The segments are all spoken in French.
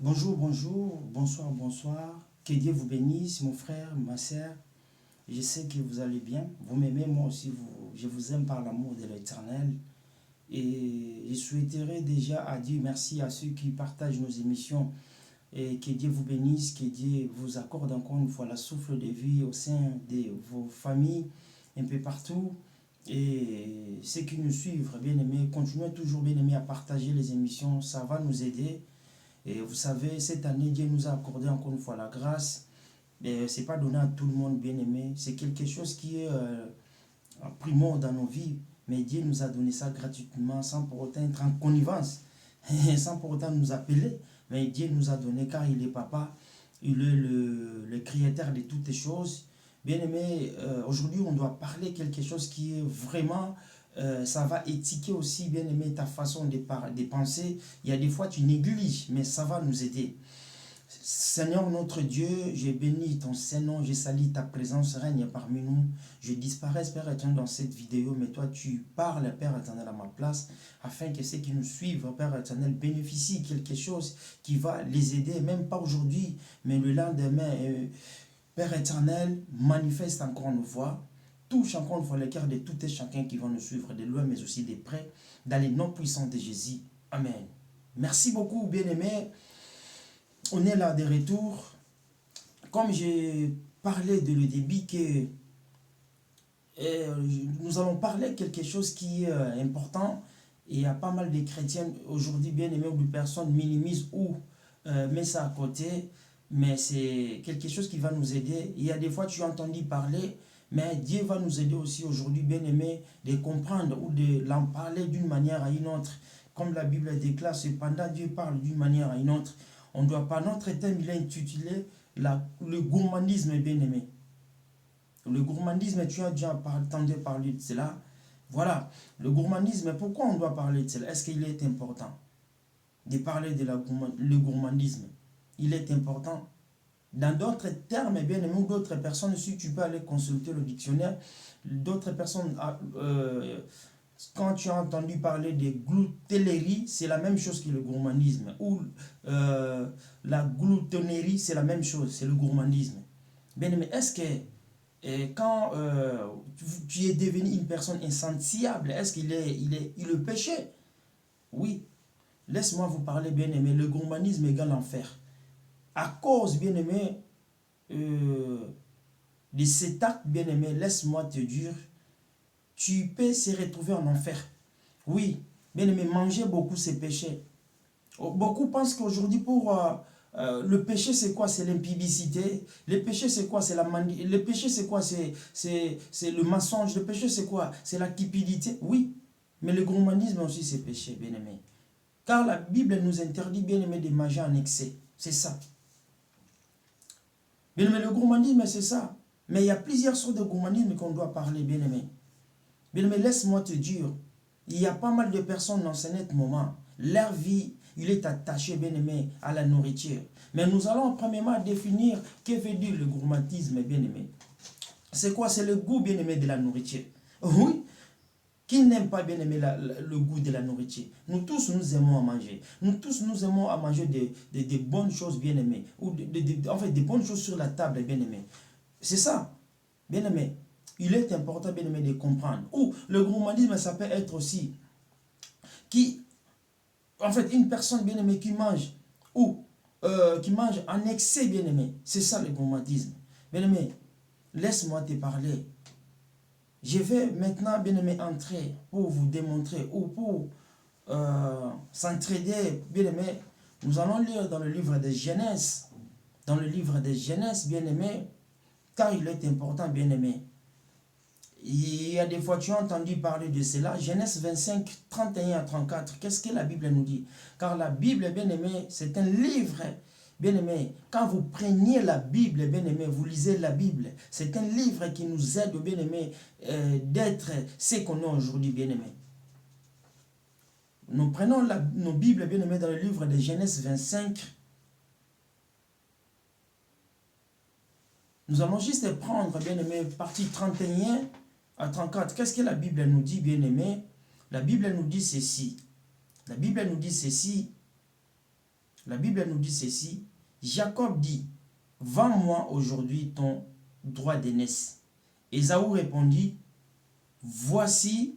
Bonjour, bonjour, bonsoir, bonsoir. Que Dieu vous bénisse, mon frère, ma sœur. Je sais que vous allez bien. Vous m'aimez, moi aussi, je vous aime par l'amour de l'Éternel. Et je souhaiterais déjà à Dieu merci à ceux qui partagent nos émissions. Et que Dieu vous bénisse, que Dieu vous accorde encore une fois la souffle de vie au sein de vos familles, un peu partout. Et ceux qui nous suivent, bien aimés, continuez toujours, bien aimés, à partager les émissions. Ça va nous aider. Et vous savez, cette année, Dieu nous a accordé encore une fois la grâce. Ce n'est pas donné à tout le monde, bien aimé. C'est quelque chose qui est primordial dans nos vies. Mais Dieu nous a donné ça gratuitement, sans pour autant être en connivence, sans pour autant nous appeler. Mais Dieu nous a donné, car il est papa, il est le créateur de toutes les choses. Bien aimé, aujourd'hui, on doit parler quelque chose qui est vraiment ça va étiqueter aussi, bien aimé, ta façon de penser. Il y a des fois, tu négliges, mais ça va nous aider. Seigneur notre Dieu, je bénis ton Saint-Nom, je salue ta présence, règne parmi nous. Je disparais, Père éternel, dans cette vidéo, mais toi tu parles, Père éternel, à ma place, afin que ceux qui nous suivent, Père éternel, bénéficient de quelque chose qui va les aider, même pas aujourd'hui, mais le lendemain. Père éternel, manifeste encore une fois, touche encore une fois le cœur de tout et chacun qui va nous suivre de loin, mais aussi de près, dans les noms puissants de Jésus. Amen. Merci beaucoup, bien-aimés. On est là de retour. Comme j'ai parlé de le début, que nous allons parler de quelque chose qui est important. Et il y a pas mal de chrétiens aujourd'hui, bien-aimés, où des personnes minimisent ou mettent ça à côté. Mais c'est quelque chose qui va nous aider. Il y a des fois, tu as entendu parler, mais Dieu va nous aider aussi aujourd'hui, bien-aimés, de comprendre ou de l'en parler d'une manière à une autre. Comme la Bible déclare, cependant, Dieu parle d'une manière à une autre. On ne doit pas, notre thème, il est intitulé le gourmandisme, bien-aimé. Le gourmandisme, tu as déjà entendu parler de cela. Voilà, le gourmandisme, pourquoi on doit parler de cela? Est-ce qu'il est important de parler de le gourmandisme? Il est important. Dans d'autres termes, bien aimé, ou d'autres personnes, si tu peux aller consulter le dictionnaire, d'autres personnes, quand tu as entendu parler de gloutellerie, c'est la même chose que le gourmandisme. Ou la gloutonnerie, c'est la même chose, c'est le gourmandisme. Bien aimé, est-ce que quand tu es devenu une personne insatiable, est-ce qu'il il le péché? Oui. Laisse-moi vous parler, bien aimé. Le gourmandisme égale l'enfer. À cause, bien aimé, de cet acte, bien aimé, laisse-moi te dire, tu peux se retrouver en enfer. Oui, bien aimé, manger beaucoup, c'est péché. Beaucoup pensent qu'aujourd'hui, pour le péché, c'est quoi? C'est l'impudicité. Le péché, c'est quoi? C'est la manie. Le péché, c'est quoi? C'est le mensonge. Le péché, c'est quoi? C'est la cupidité. Oui, mais le gourmandisme aussi, c'est péché, bien aimé. Car la Bible nous interdit, bien aimé, de manger en excès. C'est ça. Bien aimé, le gourmandisme, c'est ça. Mais il y a plusieurs sortes de gourmandisme qu'on doit parler, bien aimé. Bien aimé, laisse-moi te dire, il y a pas mal de personnes dans ce net moment, leur vie, il est attaché, bien aimé, à la nourriture. Mais nous allons premièrement définir que veut dire le gourmandisme, bien aimé. C'est quoi? C'est le goût, bien aimé, de la nourriture. Oui, qui n'aime pas, bien aimé, le goût de la nourriture? Nous tous, nous aimons à manger. Nous tous, nous aimons à manger des bonnes choses, bien aimées. Ou en fait, des bonnes choses sur la table, bien aimé. C'est ça, bien aimé. Il est important, bien aimé, de comprendre. Ou le gourmandisme, ça peut être aussi qui, en fait, une personne bien aimée qui mange ou qui mange en excès, bien aimé. C'est ça le gourmandisme. Bien aimé, laisse-moi te parler. Je vais maintenant, bien aimé, entrer pour vous démontrer ou pour s'entraider, bien aimé. Nous allons lire dans le livre de Genèse. Dans le livre de Genèse, bien aimé, car il est important, bien aimé. Il y a des fois, tu as entendu parler de cela. Genèse 25, 31 à 34. Qu'est-ce que la Bible nous dit? Car la Bible, bien aimé, c'est un livre, bien aimé. Quand vous preniez la Bible, bien aimé, vous lisez la Bible. C'est un livre qui nous aide, bien aimé, d'être ce qu'on est aujourd'hui, bien aimé. Nous prenons nos Bibles, bien aimé, dans le livre de Genèse 25. Nous allons juste prendre, bien aimé, partie 31 à 34. Qu'est-ce que la Bible nous dit, bien aimé? La Bible nous dit ceci. La Bible nous dit ceci. La Bible nous dit ceci. Jacob dit, vends-moi aujourd'hui ton droit d'aînesse. Ésaü répondit, voici,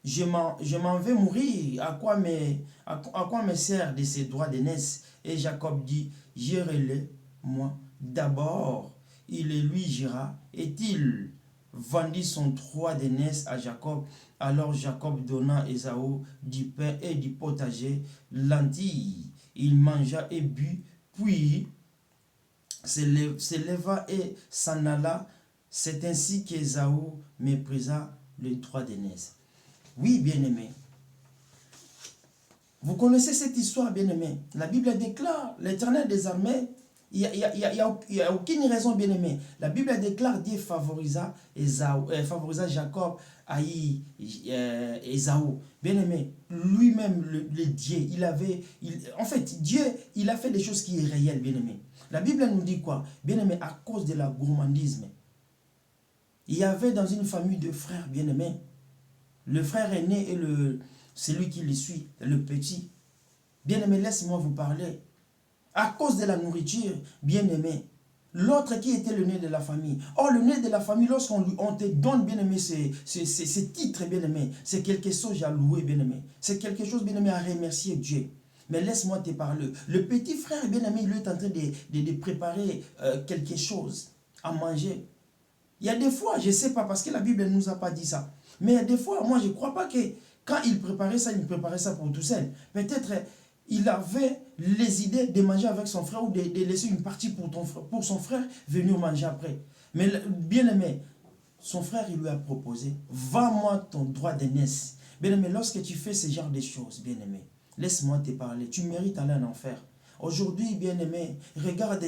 je m'en vais mourir. À quoi me sert de ces droits d'aînesse? Et Jacob dit, gérez-le moi. D'abord, il le lui gira. Est-il vendit son droit d'aînesse à Jacob? Alors Jacob donna à Ésaü du pain et du potager, lentilles. Il mangea et but, puis s'éleva et s'en alla. C'est ainsi qu'Ésaü méprisa le droit d'aînesse. Oui, bien-aimé. Vous connaissez cette histoire, bien-aimé. La Bible déclare, l'Éternel des armées, il n'y a aucune raison, bien-aimé. La Bible déclare, Dieu favorisa Jacob à Ésaü. Bien-aimé, lui-même, le Dieu, en fait, Dieu, il a fait des choses qui sont réelles, bien-aimé. La Bible nous dit quoi? Bien-aimé, à cause de la gourmandisme. Il y avait dans une famille de frères, bien-aimés, le frère aîné et celui qui le suit, le petit. Bien-aimé, laisse-moi vous parler. À cause de la nourriture, bien-aimé, l'autre qui était le nez de la famille. Or, le nez de la famille, lorsqu'on te donne, bien-aimé, ces titres, bien-aimé, c'est quelque chose à louer, bien-aimé. C'est quelque chose, bien-aimé, à remercier Dieu. Mais laisse-moi te parler. Le petit frère, bien-aimé, il est en train de préparer quelque chose à manger. Il y a des fois, je ne sais pas, parce que la Bible ne nous a pas dit ça. Mais il y a des fois, moi, je ne crois pas que quand il préparait ça pour tout seul. Peut-être il avait les idées de manger avec son frère ou de laisser une partie pour son frère venir manger après. Mais bien aimé, son frère, il lui a proposé, vends-moi ton droit d'aînesse. Bien aimé, lorsque tu fais ce genre de choses, bien aimé, laisse-moi te parler, tu mérites aller en enfer. Aujourd'hui, bien-aimé, regarde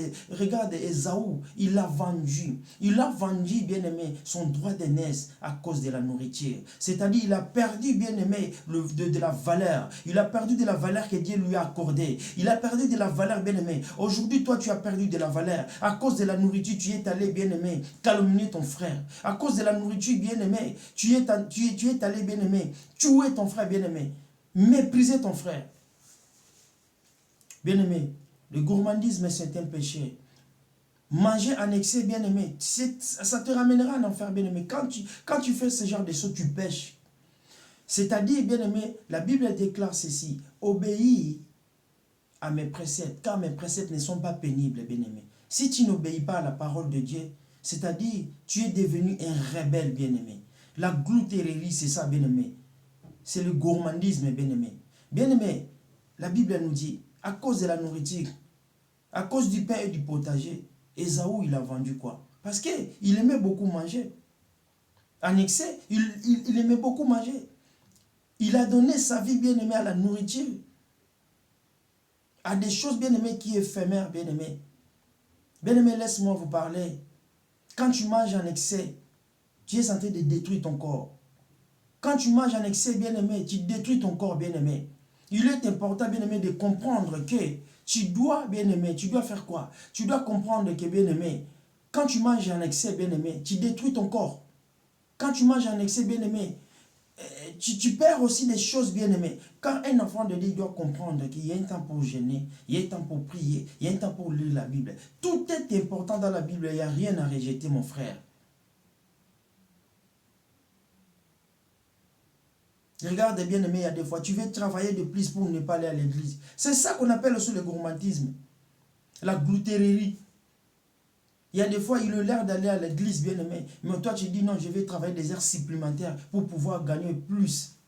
Ésaü, il a vendu, bien-aimé, son droit d'aînesse à cause de la nourriture. C'est-à-dire, il a perdu, bien-aimé, de la valeur. Il a perdu de la valeur que Dieu lui a accordée. Il a perdu de la valeur, bien-aimé. Aujourd'hui, toi, tu as perdu de la valeur. À cause de la nourriture, tu es allé, bien-aimé, calomnier ton frère. À cause de la nourriture, bien-aimé, tu es allé, bien-aimé, tuer ton frère, bien-aimé, mépriser ton frère. Bien-aimé, le gourmandisme, c'est un péché. Manger en excès, bien-aimé, ça te ramènera en enfer, bien-aimé. Quand tu fais ce genre de choses, tu pêches. C'est-à-dire, bien-aimé, la Bible déclare ceci, obéis à mes préceptes, car mes préceptes ne sont pas pénibles, bien-aimé. Si tu n'obéis pas à la parole de Dieu, c'est-à-dire, tu es devenu un rebelle, bien-aimé. La gloutérerie, c'est ça, bien-aimé. C'est le gourmandisme, bien-aimé. Bien-aimé, la Bible nous dit, à cause de la nourriture, à cause du pain et du potager, Ésaü, il a vendu quoi? Parce qu'il aimait beaucoup manger. En excès, il aimait beaucoup manger. Il a donné sa vie, bien-aimée, à la nourriture. À des choses, bien-aimées, qui sont éphémères, bien-aimées. Bien-aimé, laisse-moi vous parler. Quand tu manges en excès, tu es en train de détruire ton corps. Quand tu manges en excès, bien-aimé, tu détruis ton corps, bien-aimé. Il est important, bien-aimé, de comprendre que tu dois, bien-aimé, tu dois faire quoi? Tu dois comprendre que, bien-aimé, quand tu manges en excès, bien-aimé, tu détruis ton corps. Quand tu manges en excès, bien-aimé, tu perds aussi des choses, bien-aimées. Quand un enfant de Dieu doit comprendre qu'il y a un temps pour jeûner, il y a un temps pour prier, il y a un temps pour lire la Bible. Tout est important dans la Bible, il n'y a rien à rejeter, mon frère. Regarde, bien-aimé, il y a des fois, tu veux travailler de plus pour ne pas aller à l'église. C'est ça qu'on appelle aussi le gourmandisme. La gloutérerie. Il y a des fois, il a l'air d'aller à l'église, bien-aimé. Mais toi, tu dis non, je vais travailler des heures supplémentaires pour pouvoir gagner plus.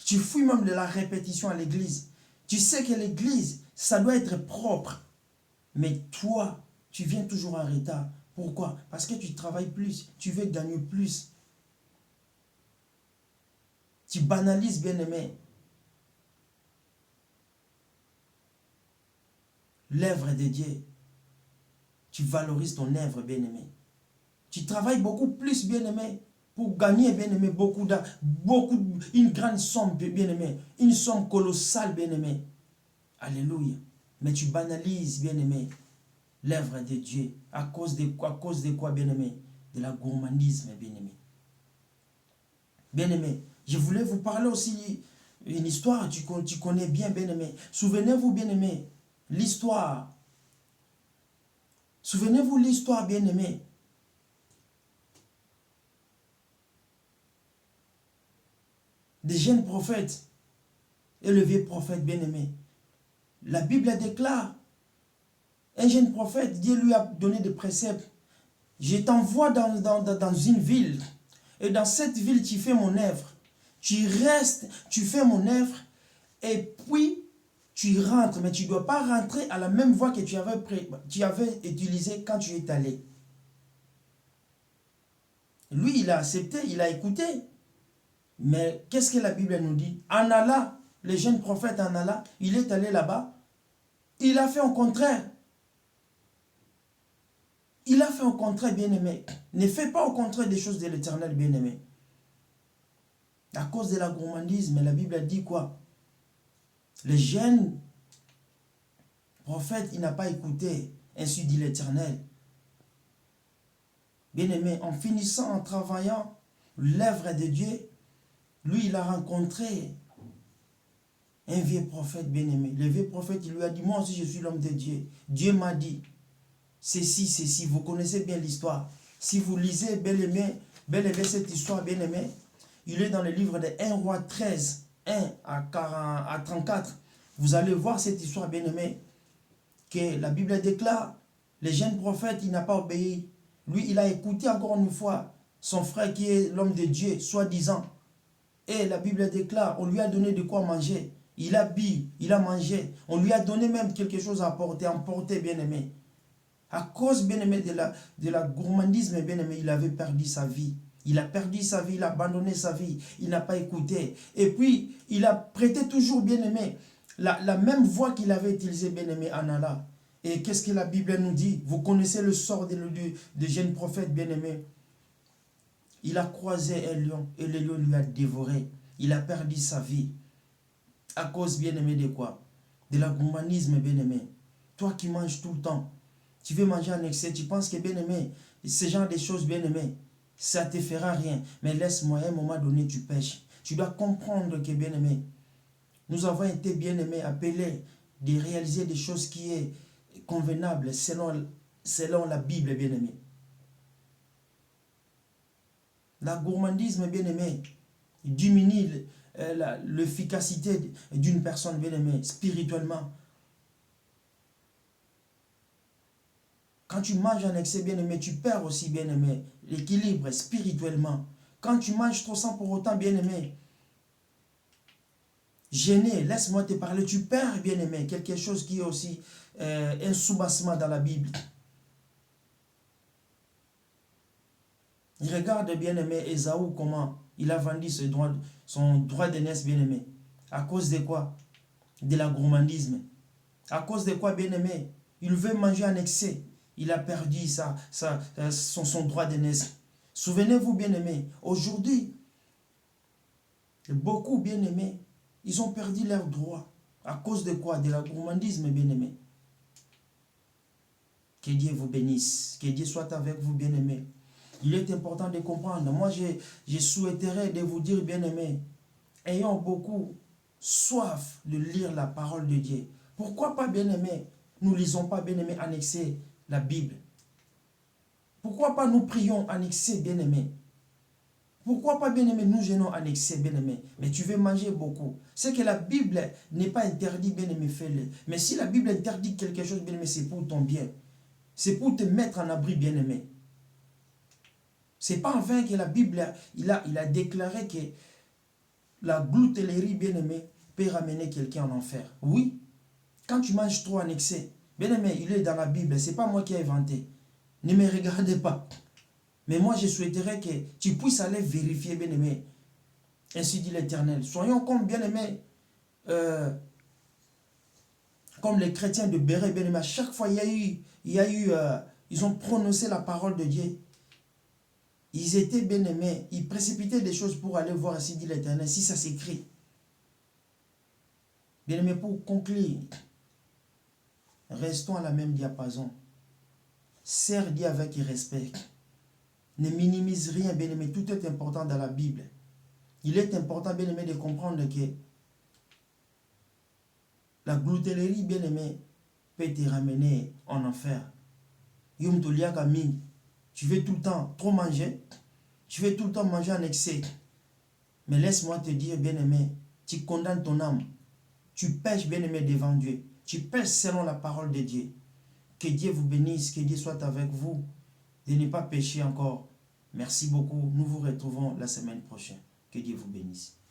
Tu fouilles même de la répétition à l'église. Tu sais que l'église, ça doit être propre. Mais toi, tu viens toujours en retard. Pourquoi? Parce que tu travailles plus. Tu veux gagner plus. Tu banalises, bien-aimé, l'œuvre de Dieu. Tu valorises ton œuvre, bien-aimé. Tu travailles beaucoup plus, bien-aimé, pour gagner, bien-aimé, une grande somme, bien-aimé, une somme colossale, bien-aimé. Alléluia. Mais tu banalises, bien-aimé, l'œuvre de Dieu. À cause de quoi, bien-aimé? De la gourmandisme, bien-aimé. Bien-aimé, je voulais vous parler aussi Une histoire, tu connais bien, bien-aimé. Souvenez-vous, bien-aimé, l'histoire. Souvenez-vous l'histoire, bien-aimé. Des jeunes prophètes et le vieux prophète, bien-aimé. La Bible déclare, un jeune prophète, Dieu lui a donné des préceptes. Je t'envoie dans une ville. Et dans cette ville, tu fais mon œuvre. Tu restes, tu fais mon œuvre. Et puis, tu rentres. Mais tu ne dois pas rentrer à la même voie que tu avais utilisée quand tu es allé. Lui, il a accepté, il a écouté. Mais qu'est-ce que la Bible nous dit? En allant, le jeune prophète en allant, il est allé là-bas. Il a fait au contraire. Il a fait au contraire, bien-aimé. Ne fais pas au contraire des choses de l'Éternel, bien-aimé. À cause de la gourmandise, la Bible dit quoi? Le jeune prophète, il n'a pas écouté. Ainsi dit l'Éternel. Bien-aimé, en finissant, en travaillant l'œuvre de Dieu, lui, il a rencontré un vieux prophète, bien-aimé. Le vieux prophète, il lui a dit, moi aussi, je suis l'homme de Dieu. Dieu m'a dit, ceci. Vous connaissez bien l'histoire. Si vous lisez, bien-aimé, cette histoire, bien-aimé, il est dans le livre de 1 roi 13, 1 à 34. Vous allez voir cette histoire, bien-aimé, que la Bible déclare, le jeune prophète, il n'a pas obéi. Lui, il a écouté encore une fois son frère qui est l'homme de Dieu, soi-disant. Et la Bible déclare, on lui a donné de quoi manger. Il a bu, il a mangé. On lui a donné même quelque chose à emporter, bien-aimé. À cause, bien-aimé, de la gourmandisme, bien-aimé, il avait perdu sa vie. Il a perdu sa vie, il a abandonné sa vie. Il n'a pas écouté. Et puis, il a prêté toujours, bien-aimé, la même voie qu'il avait utilisée, bien-aimé, en Allah. Et qu'est-ce que la Bible nous dit? Vous connaissez le sort de jeune prophète, bien-aimé. Il a croisé un lion et le lion lui a dévoré. Il a perdu sa vie. À cause, bien-aimé, de quoi? De la gourmandisme, bien-aimé. Toi qui manges tout le temps, tu veux manger en excès, tu penses que, bien-aimé, ce genre de choses, bien-aimé, ça ne te fera rien. Mais laisse-moi, à un moment donné, tu pêches. Tu dois comprendre que, bien-aimé, nous avons été, bien-aimés, appelés de réaliser des choses qui sont convenables selon la Bible, bien-aimé. La gourmandisme, bien-aimé, diminue l'efficacité d'une personne, bien-aimée, spirituellement. Quand tu manges en excès, bien-aimé, tu perds aussi, bien-aimé, l'équilibre spirituellement. Quand tu manges trop sans pour autant, bien-aimé, gêné, laisse-moi te parler, tu perds, bien-aimé, quelque chose qui est aussi un soubassement dans la Bible. Regarde, bien-aimé, Ésaü, comment il a vendu son droit d'aînesse, bien-aimé. À cause de quoi? De la gourmandisme. À cause de quoi, bien-aimé? Il veut manger en excès. Il a perdu son droit d'aînesse. Souvenez-vous, bien-aimé, aujourd'hui, beaucoup, bien-aimés, ils ont perdu leurs droits. À cause de quoi? De la gourmandisme, bien-aimé. Que Dieu vous bénisse. Que Dieu soit avec vous, bien-aimés. Il est important de comprendre. Moi, je souhaiterais de vous dire, bien-aimés, ayons beaucoup soif de lire la parole de Dieu. Pourquoi pas, bien-aimés, nous ne lisons pas, bien-aimés, en excès la Bible? Pourquoi pas nous prions en excès, bien-aimés? Pourquoi pas, bien-aimés, nous gênons en excès, bien-aimés? Mais tu veux manger beaucoup. C'est que la Bible n'est pas interdite, bien-aimé, fais-le. Mais si la Bible interdit quelque chose, bien-aimé, c'est pour ton bien. C'est pour te mettre en abri, bien-aimé. C'est pas en vain que la Bible, il a déclaré que la gloutellerie, bien-aimé, peut ramener quelqu'un en enfer. Oui, quand tu manges trop en excès, bien-aimé, il est dans la Bible, c'est pas moi qui ai inventé. Ne me regardez pas. Mais moi, je souhaiterais que tu puisses aller vérifier, bien-aimé. Ainsi dit l'Éternel. Soyons comme, bien-aimé, comme les chrétiens de Béret, bien-aimé. À chaque fois, ils ont prononcé la parole de Dieu. Ils étaient bien-aimés, ils précipitaient des choses pour aller voir, ainsi dit l'Éternel, si ça s'écrit. Bien-aimés, pour conclure, restons à la même diapason. Sers Dieu avec respect. Ne minimise rien, bien-aimé, tout est important dans la Bible. Il est important, bien-aimé, de comprendre que La gloutellerie, bien aimé, peut te ramener en enfer. Tu veux tout le temps trop manger, tu veux tout le temps manger en excès. Mais laisse-moi te dire, bien aimé, tu condamnes ton âme. Tu pèches, bien aimé, devant Dieu. Tu pèches selon la parole de Dieu. Que Dieu vous bénisse, que Dieu soit avec vous. De ne pas pécher encore. Merci beaucoup. Nous vous retrouvons la semaine prochaine. Que Dieu vous bénisse.